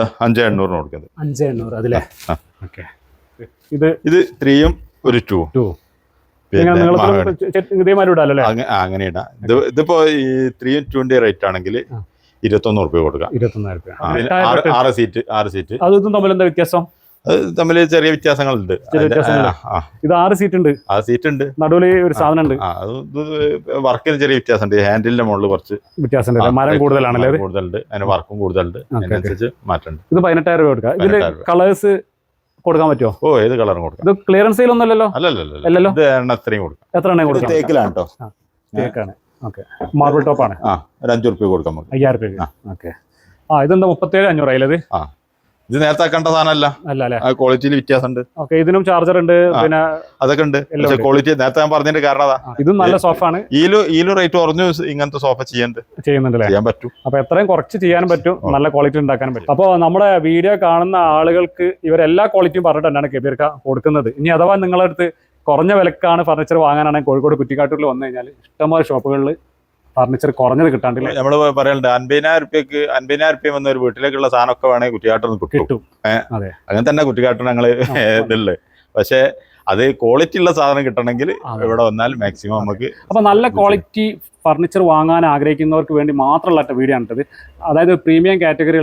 5800 കൊടുക്കുന്നത്. 5800 അതിലെ. ഓക്കെ. ഇത് 3 ഒരു 2. ഇതേമാതിരി ഇടാലോ. അങ്ങനെ ഇടാം. ഇതിപ്പോ ഈ 3 2 റേറ്റ് ആണെങ്കിൽ 21 രൂപ കൊടുക്കാം. 21,000. 6 സീറ്റ്. അതും തമ്മിൽ എന്താ വ്യത്യാസം? തമ്മിൽ ചെറിയ വ്യത്യാസങ്ങളുണ്ട്. ഇത് 6 സീറ്റ് ഉണ്ട്. 6 സീറ്റ് ഉണ്ട്. നടുവിൽ ഒരു സാധനം ഉണ്ട്. വർക്കിന് ചെറിയ വ്യത്യാസമുണ്ട്. ഹാൻഡിലിന്റെ മുകളിൽ കുറച്ച് വ്യത്യാസം. മരം കൂടുതലാണല്ലേ? കൂടുതലുണ്ട്. അതിന് വർക്കും കൂടുതലുണ്ട്. അതിനനുസരിച്ച് മാറ്റമുണ്ട്. ഇത് 18,000 രൂപ കൊടുക്കാം. ഇതില് കളേഴ്സ് കൊടുക്കാൻ പറ്റുമോ? ഓ, ഏത് കളറും കൊടുക്കാം. ഇത് ക്ലിയറൻസ് സെയിൽ ഒന്നല്ലല്ലോ? അല്ലല്ലോ. ഇത് എത്രയും കൊടുക്കാം. എത്ര എണ്ണം കൊടുക്കാം? തേക്കിലാണ് കേട്ടോ. തേക്കാണ്. ഓക്കെ. മാർബിൾ ടോപ്പാണ്. ഒരു 5 രൂപ കൊടുക്കാം. 5000 രൂപ. ഓക്കെ. ഇതെന്താ 37,500 ആയില്ലത്? ഇത് നേരത്തെ ആക്കേണ്ട സാധനമല്ല. ക്വാളിറ്റിയിൽ വ്യത്യാസമുണ്ട്. ഓക്കെ. ഇതിനും ചാർജർ ഉണ്ട്, പിന്നെ അതൊക്കെ ഉണ്ട്. പക്ഷേ ക്വാളിറ്റി നേരത്തെ ഞാൻ പറഞ്ഞതിന്റെ കാരണം അതാ. ഇതും നല്ല സോഫാണ്. ഈലും റേറ്റ് കുറഞ്ഞു ഇങ്ങനത്തെ സോഫ ചെയ്യുന്നുണ്ടല്ലേ? ചെയ്യാൻ പറ്റും. അപ്പൊ എത്രയും കുറച്ച് ചെയ്യാനും പറ്റും, നല്ല ക്വാളിറ്റി ഉണ്ടാക്കാനും പറ്റും. അപ്പോൾ നമ്മുടെ വീഡിയോ കാണുന്ന ആളുകൾക്ക് ഇവരെല്ലാ ക്വാളിറ്റിയും പറഞ്ഞിട്ട് തന്നെയാണ് കബീർക്ക കൊടുക്കുന്നത്. ഇനി അഥവാ നിങ്ങളുടെ അടുത്ത് കുറഞ്ഞ വിലക്കാണ് ഫർണിച്ചർ വാങ്ങാനാണെങ്കിൽ കോഴിക്കോട് കുറ്റിക്കാട്ടൂരിൽ വന്നു കഴിഞ്ഞാൽ ഇഷ്ടംപോലെ ഷോപ്പുകളിൽ ഫർണിച്ചർ കുറഞ്ഞത് കിട്ടാണ്ടില്ല. നമ്മള് പറയലുണ്ട് 50,000 രൂപ വന്ന ഒരു വീട്ടിലേക്കുള്ള സാധനമൊക്കെ വേണമെങ്കിൽ കുറ്റിക്കാട്ടിൽ കിട്ടും. അങ്ങനെ തന്നെ കുറ്റിക്കാട്ടിൽ ഞങ്ങള് ഇതുള്ളത്. പക്ഷെ അത് ക്വാളിറ്റി ഉള്ള സാധനം കിട്ടണമെങ്കിൽ ഇവിടെ വന്നാൽ മാക്സിമം നമുക്ക്. അപ്പൊ നല്ല ക്വാളിറ്റി ഫർണിച്ചർ വാങ്ങാൻ ആഗ്രഹിക്കുന്നവർക്ക് വേണ്ടി മാത്രമുള്ള വീഡിയോ ആണിട്ടത്. അതായത് പ്രീമിയം കാറ്റഗറി